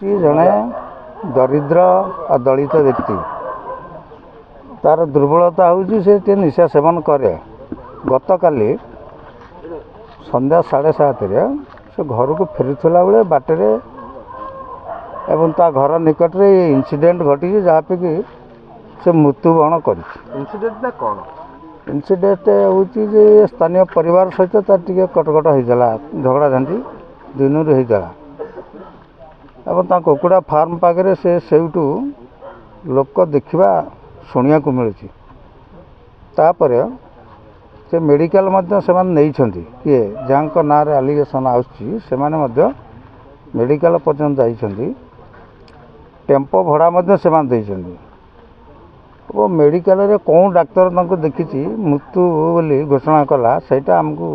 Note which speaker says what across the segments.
Speaker 1: जड़े दरिद्र और दलित व्यक्ति तार दुर्बलता हूँ से निशा सेवन करे। गत काली संध्या 7:30 से घर को फेरुला बेले बाटर एवं ता घर निकट रे इंसिडेंट घटी जहाँ पे कि से मृत्युवरण कर। इंसिडेंट हूँ स्थानीय परिवार सहित तार टे कटकट होता झगड़ा झांटी दिन होता एवं ता कुकुड़ा फार्म पाखे से सेठू लोक देखा शुणा को मिलूँ। तापर से मेडिकल नहीं किए जहाँ ना आलिगेसन आसुच्ची मेडिकल पर्यंत जाइछन्ति। टेम्पो भड़ा से वो मेडिकल रे कौन डाक्तर तांको देखी मृत्यु बोली घोषणा कला सेटा आमको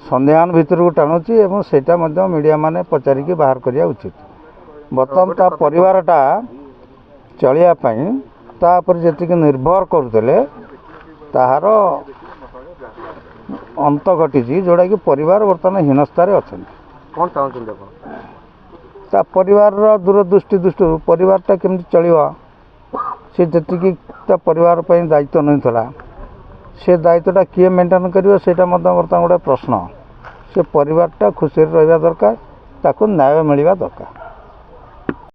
Speaker 1: संदेहान भितर को टाणुची एवं सेटा मीडिया माने पचारिकी बाहर करिया उचित। बर्तमान ता परिवारटा चलिया पई तापर जेतिक निर्भर करुले ताहार अंत घटी जोड़ा कि परिवार बर्तमान हीनस्तार अच्छा।
Speaker 2: कौन चाहते
Speaker 1: ता परिवार दूरदृष्टि दृष्टि परिवारटा केमती चलिबा से जी परिवार पर दायित्व नहीं था से दायित्वटा किए मेंटेन करियो सेटा बर्तमान गोटे प्रश्न। से परिवारटा खुशी रहा दरकार ताकू न्याय मिलवा दरकार।